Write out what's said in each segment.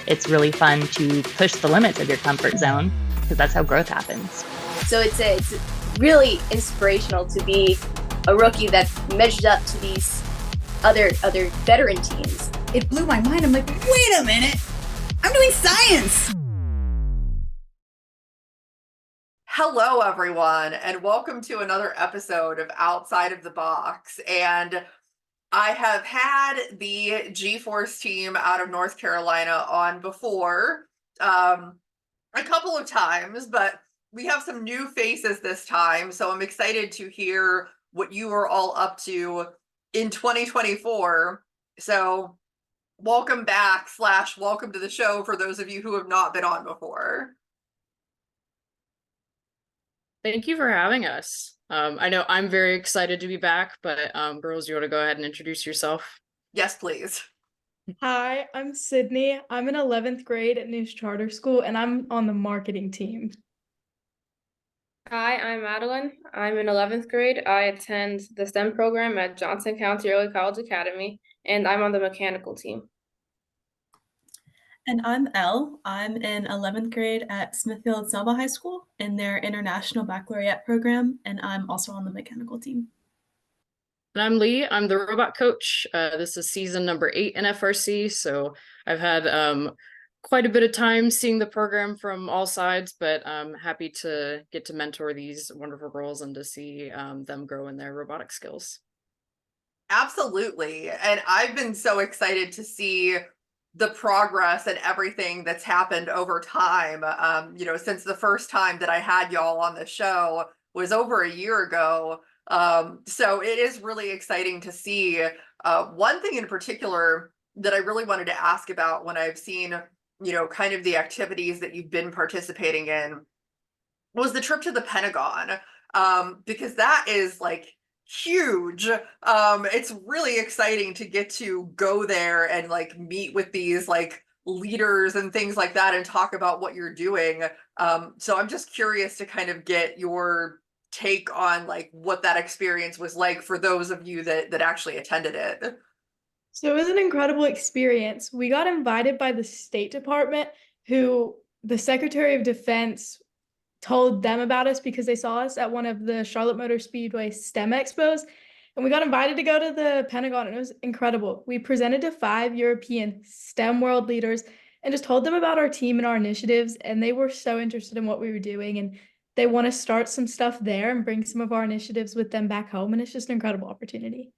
it's really fun to push the limits of your comfort zone because that's how growth happens. So it's really inspirational to be a rookie that measured up to these other veteran teams. It blew my mind. I'm like, wait a minute, I'm doing science. Hello, everyone, and welcome to another episode of Outside of the Box. And I have had the G-Force team out of North Carolina on before, a couple of times, but we have some new faces this time. So I'm excited to hear what you are all up to in 2024. So welcome back / welcome to the show for those of you who have not been on before. Thank you for having us. I know I'm very excited to be back, but girls, you want to go ahead and introduce yourself? Yes, please. Hi, I'm Sydney. I'm in 11th grade at News Charter School, and I'm on the marketing team. Hi, I'm Madeline. I'm in 11th grade. I attend the STEM program at Johnson County Early College Academy, and I'm on the mechanical team. And I'm Elle. I'm in 11th grade at Smithfield-Selma High School in their International Baccalaureate program, and I'm also on the mechanical team. And I'm Lee. I'm the robot coach. This is season number 8 in FRC, so I've had quite a bit of time seeing the program from all sides, but I'm happy to get to mentor these wonderful girls and to see them grow in their robotic skills. Absolutely. And I've been so excited to see the progress and everything that's happened over time. Since the first time that I had y'all on the show was over a year ago. So it is really exciting to see. One thing in particular that I really wanted to ask about when I've seen, kind of the activities that you've been participating in was the trip to the Pentagon. Because that is like huge. It's really exciting to get to go there and like meet with these like leaders and things like that and talk about what you're doing. So I'm just curious to kind of get your take on like what that experience was like for those of you that actually attended it. So it was an incredible experience. We got invited by the State Department, who the Secretary of Defense told them about us because they saw us at one of the Charlotte Motor Speedway STEM expos, and we got invited to go to the Pentagon, and it was incredible. We presented to 5 European STEM world leaders and just told them about our team and our initiatives, and they were so interested in what we were doing, and they want to start some stuff there and bring some of our initiatives with them back home, and it's just an incredible opportunity.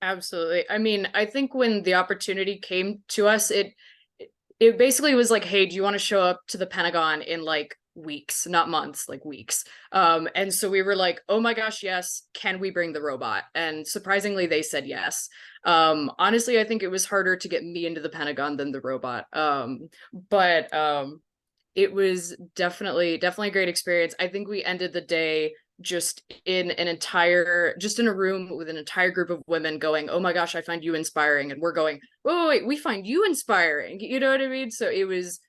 Absolutely. I mean, I think when the opportunity came to us, it basically was like, hey, do you want to show up to the Pentagon in like weeks, not months, like weeks? And so we were like, oh my gosh, yes, can we bring the robot? And surprisingly, they said yes. Honestly, I think it was harder to get me into the Pentagon than the robot. But it was definitely a great experience. I think we ended the day just in a room with an entire group of women going, oh my gosh, I find you inspiring. And we're going, wait, we find you inspiring. You know what I mean? So it was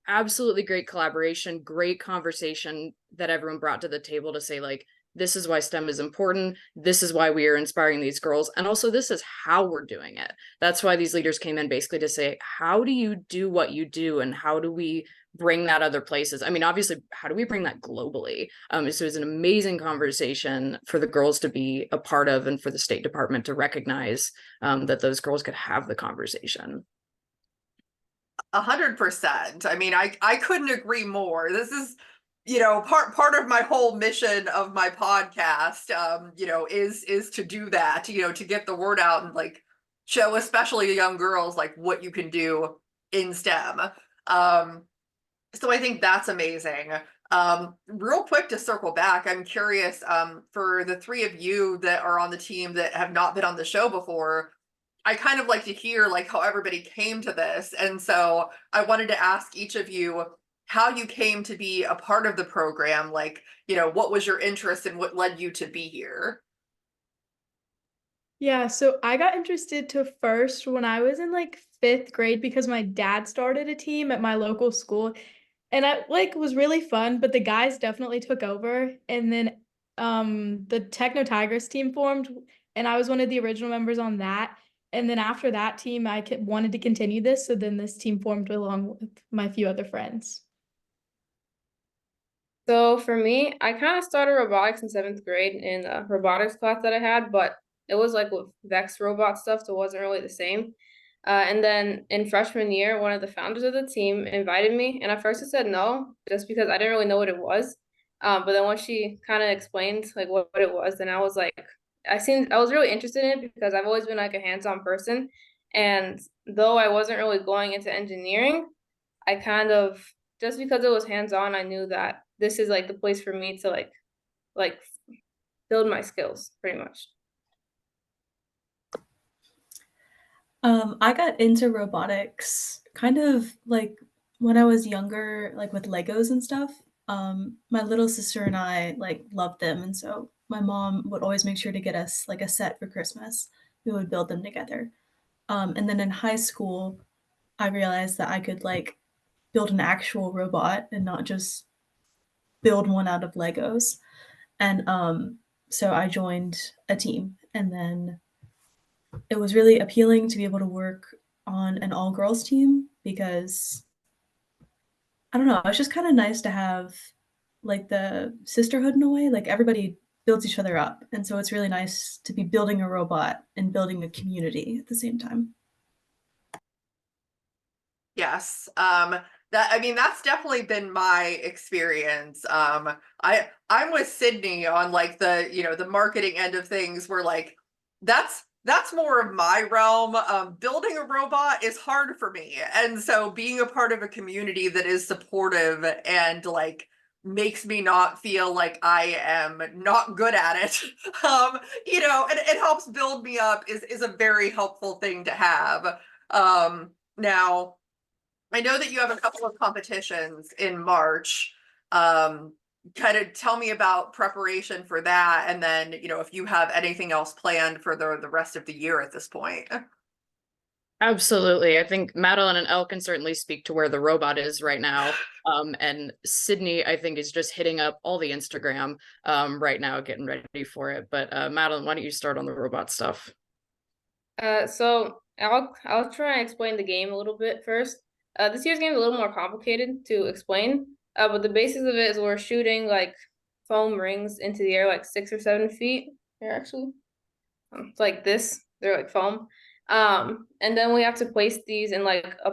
absolutely great collaboration, great conversation that everyone brought to the table to say like, this is why STEM is important. This is why we are inspiring these girls. And also this is how we're doing it. That's why these leaders came in basically to say, how do you do what you do? And how do we bring that other places? I mean, obviously, how do we bring that globally? So it was an amazing conversation for the girls to be a part of and for the State Department to recognize that those girls could have the conversation. 100%. I mean, I couldn't agree more. This is, part of my whole mission of my podcast, is to do that, to get the word out and like show especially young girls like what you can do in STEM. So I think that's amazing. Real quick to circle back, I'm curious, for the 3 of you that are on the team that have not been on the show before, I kind of like to hear like how everybody came to this. And so I wanted to ask each of you how you came to be a part of the program. Like, what was your interest and what led you to be here? Yeah, so I got interested to first when I was in like 5th grade because my dad started a team at my local school, and I like was really fun, but the guys definitely took over, and then the Techno Tigers team formed, and I was one of the original members on that. And then after that team, wanted to continue this. So then this team formed along with my few other friends. So for me, I kind of started robotics in 7th grade in a robotics class that I had, but it was like with Vex robot stuff, so it wasn't really the same. And then in freshman year, one of the founders of the team invited me, and at first I said no, just because I didn't really know what it was. But then once she kind of explained like what it was, then I was like, I was really interested in it because I've always been like a hands-on person, and though I wasn't really going into engineering, I kind of, just because it was hands-on, I knew that this is like the place for me to like build my skills pretty much. I got into robotics kind of like when I was younger, like with Legos and stuff. My little sister and I like loved them, and so my mom would always make sure to get us like a set for Christmas. We would build them together. And then in high school, I realized that I could like build an actual robot and not just build one out of Legos. And so I joined a team, and then it was really appealing to be able to work on an all girls team because I don't know, it's just kind of nice to have like the sisterhood in a way. Like everybody builds each other up. And so it's really nice to be building a robot and building a community at the same time. Yes. That's definitely been my experience. I'm with Sydney on like the marketing end of things where like that's more of my realm. Building a robot is hard for me. And so being a part of a community that is supportive and like makes me not feel like I am not good at it, and it helps build me up is a very helpful thing to have. Now I know that you have a couple of competitions in March. Kind of tell me about preparation for that, and then if you have anything else planned for the rest of the year at this point. Absolutely. I think Madeline and Elle can certainly speak to where the robot is right now. And Sydney, I think, is just hitting up all the Instagram right now, getting ready for it. But Madeline, why don't you start on the robot stuff? So I'll try and explain the game a little bit first. This year's game is a little more complicated to explain. But the basis of it is we're shooting like foam rings into the air like 6 or 7 feet. They're actually it's like this. They're like foam. And then we have to place these in like a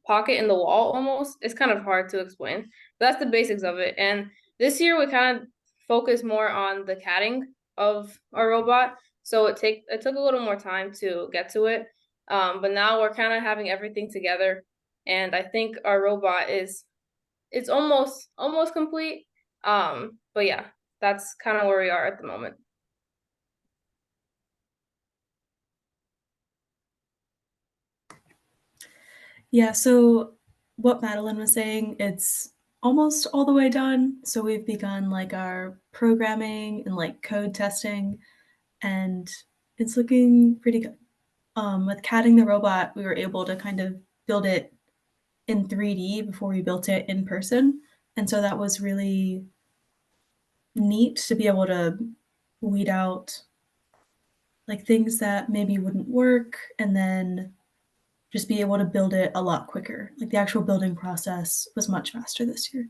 pocket in the wall almost. It's kind of hard to explain. But that's the basics of it. And this year we kind of focus more on the catting of our robot. So it took a little more time to get to it. But now we're kind of having everything together. And I think our robot it's almost complete. But yeah, that's kind of where we are at the moment. Yeah, so what Madeline was saying, it's almost all the way done. So we've begun like our programming and like code testing, and it's looking pretty good. With catting the robot, we were able to kind of build it in 3D before we built it in person. And so that was really neat to be able to weed out like things that maybe wouldn't work and then just be able to build it a lot quicker. Like the actual building process was much faster this year.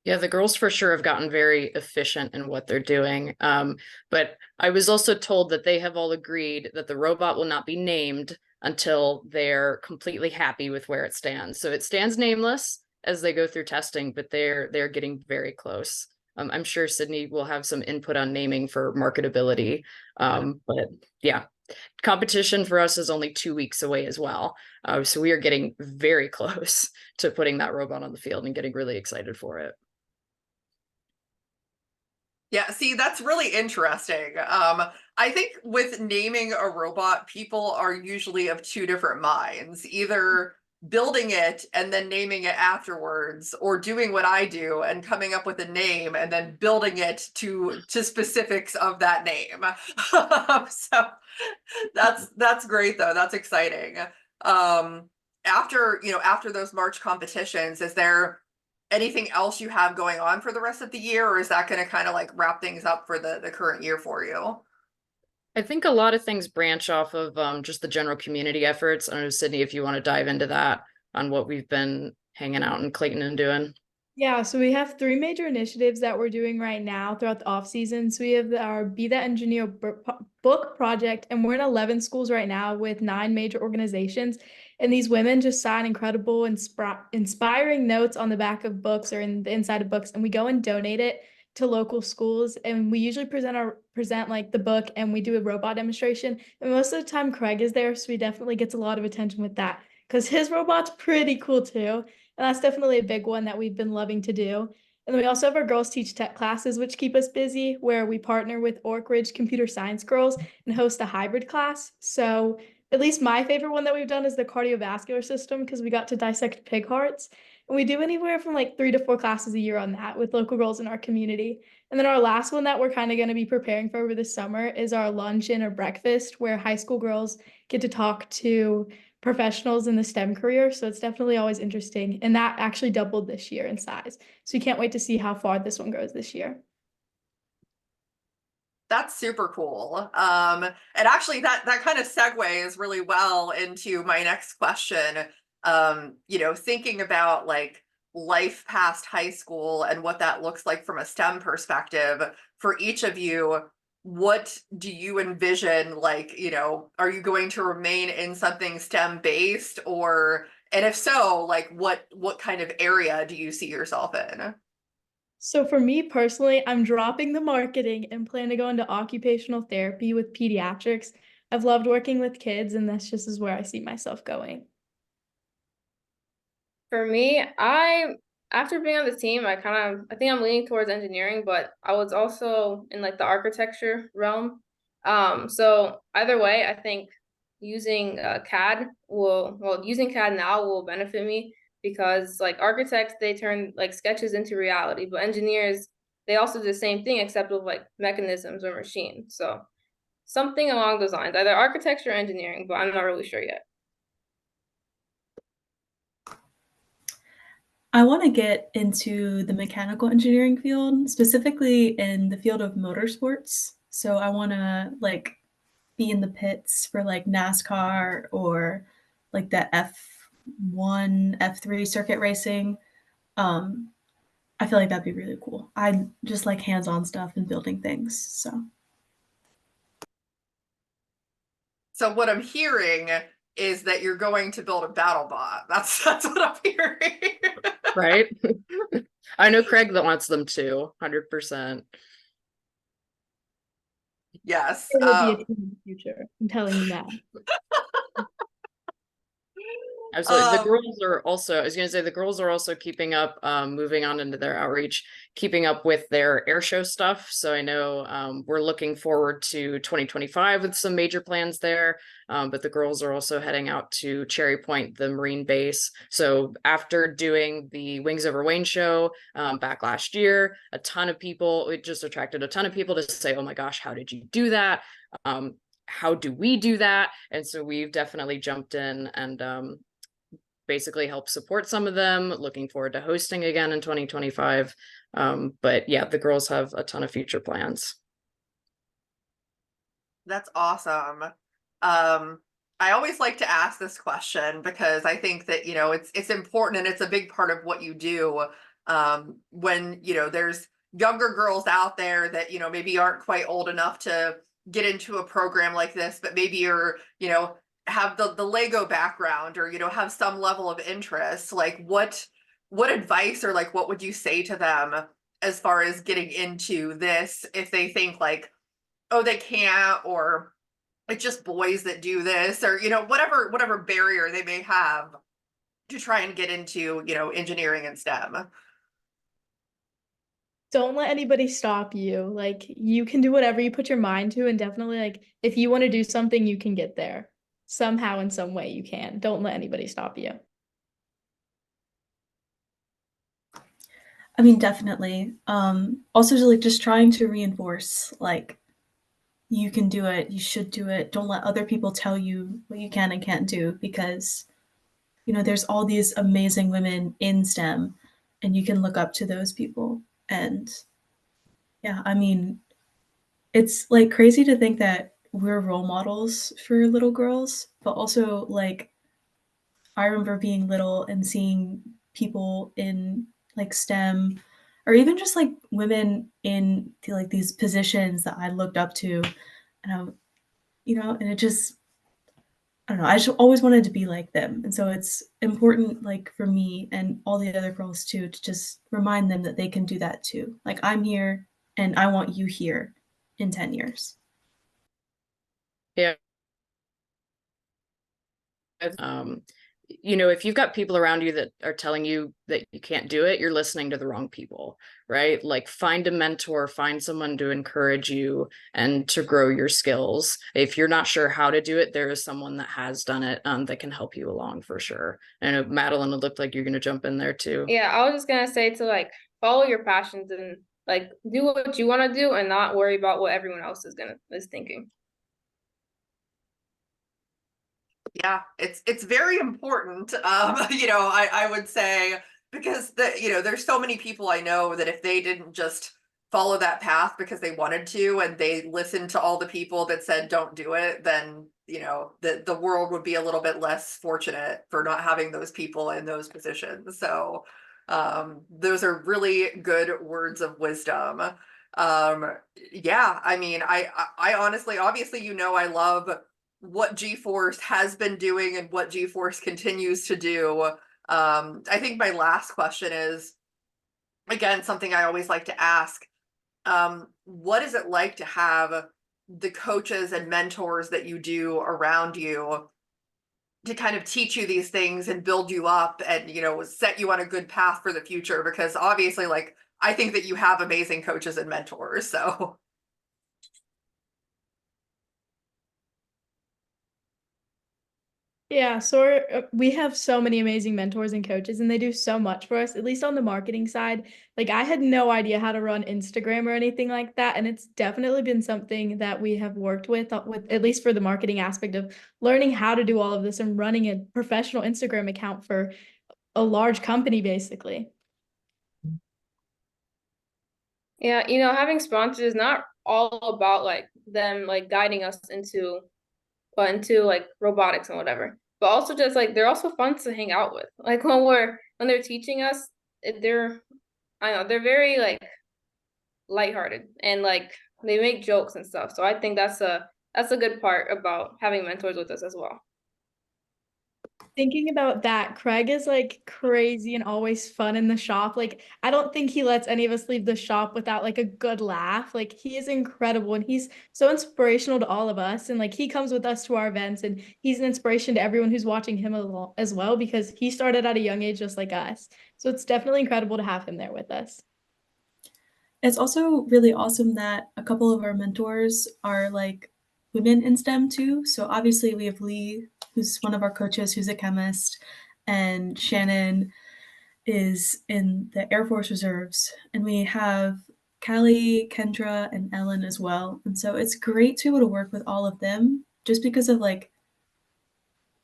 Yeah, the girls for sure have gotten very efficient in what they're doing. But I was also told that they have all agreed that the robot will not be named until they're completely happy with where it stands. So it stands nameless as they go through testing, but they're getting very close. I'm sure Sydney will have some input on naming for marketability. But yeah, competition for us is only 2 weeks away as well. So we are getting very close to putting that robot on the field and getting really excited for it. Yeah, see, that's really interesting. I think with naming a robot, people are usually of two different minds, either building it and then naming it afterwards, or doing what I do and coming up with a name and then building it to specifics of that name. So that's great though. That's exciting. After those March competitions, is there anything else you have going on for the rest of the year, or is that going to kind of like wrap things up for the current year for you? I think a lot of things branch off of just the general community efforts. I don't know, Sydney, if you want to dive into that on what we've been hanging out in Clayton and doing. Yeah, so we have three major initiatives that we're doing right now throughout the off season. So we have our Be That Engineer book project, and we're in 11 schools right now with 9 major organizations. And these women just sign incredible, inspiring notes on the back of books or in the inside of books, and we go and donate it to local schools. And we usually present like the book, and we do a robot demonstration. And most of the time, Craig is there, so he definitely gets a lot of attention with that because his robot's pretty cool too. And that's definitely a big one that we've been loving to do. And then we also have our Girls Teach Tech classes, which keep us busy, where we partner with Oak Ridge Computer Science Girls and host a hybrid class. So at least my favorite one that we've done is the cardiovascular system because we got to dissect pig hearts. And we do anywhere from like 3 to 4 classes a year on that with local girls in our community. And then our last one that we're kind of going to be preparing for over the summer is our luncheon or breakfast, where high school girls get to talk to professionals in the STEM career. So it's definitely always interesting. And that actually doubled this year in size. So you can't wait to see how far this one goes this year. That's super cool. And actually that kind of segues really well into my next question. Thinking about like life past high school and what that looks like from a STEM perspective for each of you, what do you envision? Like, are you going to remain in something STEM based, and if so, like what kind of area do you see yourself in? So for me personally, I'm dropping the marketing and plan to go into occupational therapy with pediatrics. I've loved working with kids, and that's just is where I see myself going. For me, after being on the team, I think I'm leaning towards engineering, but I was also in like the architecture realm. So either way, I think using using CAD now will benefit me because like architects, they turn like sketches into reality, but engineers, they also do the same thing except with like mechanisms or machines. So something along those lines, either architecture or engineering, but I'm not really sure yet. I want to get into the mechanical engineering field, specifically in the field of motorsports. So I want to like be in the pits for like NASCAR or like the F1, F3 circuit racing. Um, I feel like that'd be really cool. I just like hands-on stuff and building things. So what I'm hearing is that you're going to build a battle bot. That's what I'm hearing. Right? I know Craig that wants them too, 100%. Yes. It will be a team in the future. I'm telling you now. Absolutely. The girls are also, I was going to say, the girls are also keeping up, moving on into their outreach, keeping up with their air show stuff. So I know we're looking forward to 2025 with some major plans there. But the girls are also heading out to Cherry Point, the Marine base. So after doing the Wings Over Wayne show back last year, it just attracted a ton of people to say, oh my gosh, how did you do that? How do we do that? And so we've definitely jumped in and basically help support some of them. Looking forward to hosting again in 2025. But yeah, the girls have a ton of future plans. That's awesome. I always like to ask this question because I think that, it's important and it's a big part of what you do. When, there's younger girls out there that, maybe aren't quite old enough to get into a program like this, but maybe you're, have the Lego background or, have some level of interest, like what advice or like what would you say to them as far as getting into this if they think like, oh, they can't, or it's just boys that do this, or, whatever barrier they may have to try and get into, engineering and STEM? Don't let anybody stop you. Like you can do whatever you put your mind to, and definitely like if you want to do something, you can get there. Somehow in some way you can. Don't let anybody stop you. I mean, definitely. Also, like just trying to reinforce, like, you can do it, you should do it. Don't let other people tell you what you can and can't do because, there's all these amazing women in STEM and you can look up to those people. And yeah, I mean, it's like crazy to think that we're role models for little girls, but also like I remember being little and seeing people in like STEM or even just like women in like these positions that I looked up to, and and it just I don't know. I just always wanted to be like them, and so it's important, like for me and all the other girls too, to just remind them that they can do that too. Like I'm here, and I want you here in 10 years. Yeah. If you've got people around you that are telling you that you can't do it, you're listening to the wrong people, right? Like find a mentor, find someone to encourage you and to grow your skills. If you're not sure how to do it, there is someone that has done it that can help you along for sure. And Madeline, it looked like you're going to jump in there too. Yeah, I was just gonna say to like follow your passions and like do what you want to do and not worry about what everyone else is thinking. Yeah, it's very important. I would say, because there's so many people I know that if they didn't just follow that path because they wanted to and they listened to all the people that said don't do it, then the world would be a little bit less fortunate for not having those people in those positions. So those are really good words of wisdom. Yeah, I mean, I honestly, obviously, I love what G-Force has been doing and what G-Force continues to do. I think my last question is, again, something I always like to ask. What is it like to have the coaches and mentors that you do around you to kind of teach you these things and build you up and, set you on a good path for the future? Because obviously, like, I think that you have amazing coaches and mentors. So Yeah, so we have so many amazing mentors and coaches, and they do so much for us, at least on the marketing side. Like, I had no idea how to run Instagram or anything like that, and it's definitely been something that we have worked with at least for the marketing aspect of learning how to do all of this and running a professional Instagram account for a large company, basically. Yeah, having sponsors is not all about like them like guiding us into like robotics and whatever. But also just like they're also fun to hang out with. Like when they're teaching us, they're I don't know, they're very like lighthearted and like they make jokes and stuff. So I think that's a good part about having mentors with us as well. Thinking about that, Craig is like crazy and always fun in the shop. Like, I don't think he lets any of us leave the shop without like a good laugh. Like, he is incredible and he's so inspirational to all of us. And like, he comes with us to our events and he's an inspiration to everyone who's watching him as well because he started at a young age just like us. So it's definitely incredible to have him there with us. It's also really awesome that a couple of our mentors are like women in STEM too. So obviously we have Lee, who's one of our coaches, who's a chemist, and Shannon is in the Air Force Reserves, and we have Callie, Kendra, and Ellen as well. And so it's great to be able to work with all of them just because of like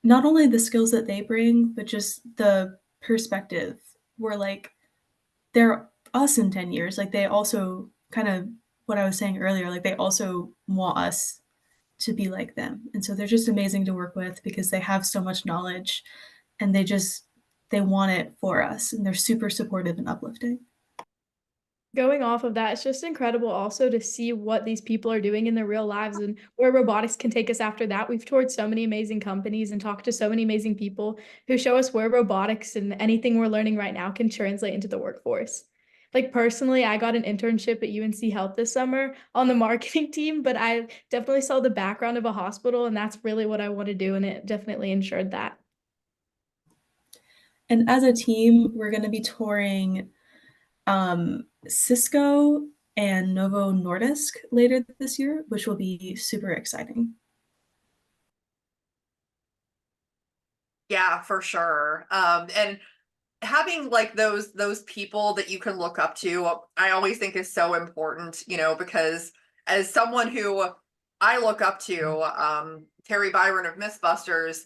not only the skills that they bring, but just the perspective. We're like they're us in 10 years. Like they also kind of what I was saying earlier, like they also want us to be like them. And so they're just amazing to work with because they have so much knowledge and they want it for us and they're super supportive and uplifting. Going off of that, it's just incredible also to see what these people are doing in their real lives and where robotics can take us after that. We've toured so many amazing companies and talked to so many amazing people who show us where robotics and anything we're learning right now can translate into the workforce. Like personally, I got an internship at UNC Health this summer on the marketing team, but I definitely saw the background of a hospital and that's really what I want to do. And it definitely ensured that. And as a team, we're going to be touring Cisco and Novo Nordisk later this year, which will be super exciting. yeah, for sure. And having like those people that you can look up to, I always think is so important, because as someone who I look up to, Terry Byron of Mythbusters,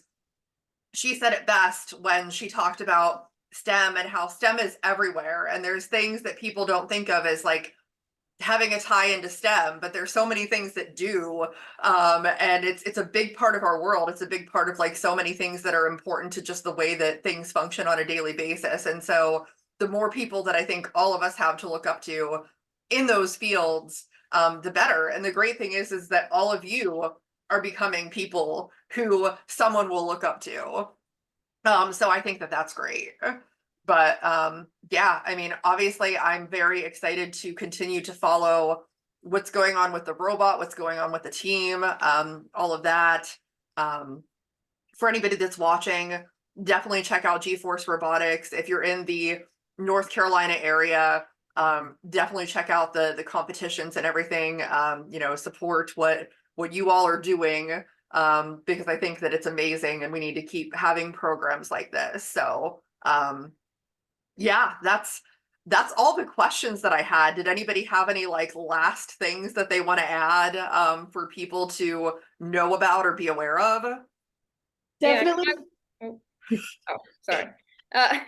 she said it best when she talked about STEM and how STEM is everywhere. And there's things that people don't think of as like having a tie into STEM, but there's so many things that do. And it's a big part of our world. It's a big part of like so many things that are important to just the way that things function on a daily basis. And so the more people that I think all of us have to look up to in those fields, the better. And the great thing is that all of you are becoming people who someone will look up to. So I think that that's great. But yeah, I mean, obviously, I'm very excited to continue to follow what's going on with the robot, what's going on with the team, all of that. For anybody that's watching, definitely check out G-Force Robotics. If you're in the North Carolina area, definitely check out the competitions and everything. You know, support what you all are doing, because I think that it's amazing and we need to keep having programs like this. So yeah, that's all the questions that I had. Did anybody have any like last things that they want to add for people to know about or be aware of? Yeah, Definitely. oh, sorry. Uh,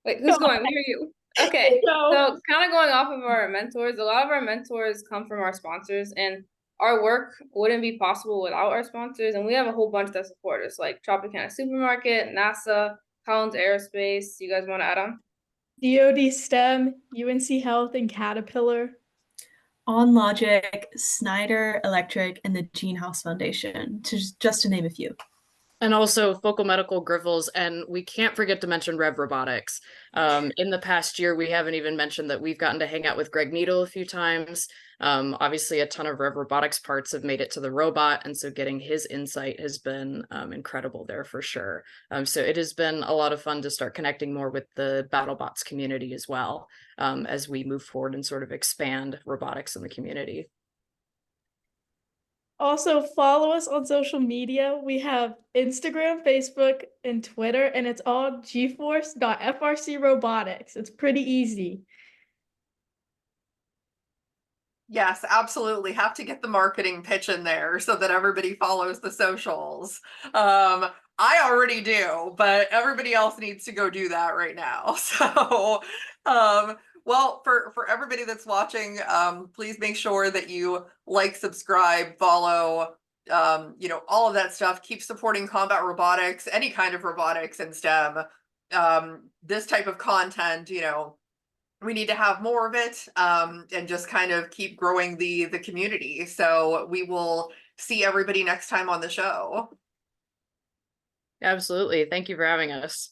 wait, who's going? Where are you? Okay, No. so kind of going off of our mentors, a lot of our mentors come from our sponsors, and our work wouldn't be possible without our sponsors. And we have a whole bunch that support us, like Tropicana Supermarket, NASA, Collins Aerospace. You guys want to add on? DoD STEM, UNC Health, and Caterpillar. On Logic, Snyder Electric, and the Gene House Foundation, just to name a few. And also Focal Medical Griffles, and we can't forget to mention Rev Robotics. In the past year, we haven't even mentioned that we've gotten to hang out with Greg Needle a few times. Obviously, a ton of Rev Robotics parts have made it to the robot, and so getting his insight has been incredible there for sure. So it has been a lot of fun to start connecting more with the BattleBots community as well, as we move forward and sort of expand robotics in the community. Also, follow us on social media. We have Instagram, Facebook, and Twitter, and it's all gforce.frc robotics. It's pretty easy. Yes, absolutely. Have to get the marketing pitch in there so that everybody follows the socials. I already do, but everybody else needs to go do that right now. So, well, for everybody that's watching, please make sure that you like, subscribe, follow, you know, all of that stuff. Keep supporting combat robotics, any kind of robotics and STEM. This type of content, you know, we need to have more of it, and just kind of keep growing the community. So we will see everybody next time on the show. Absolutely. Thank you for having us.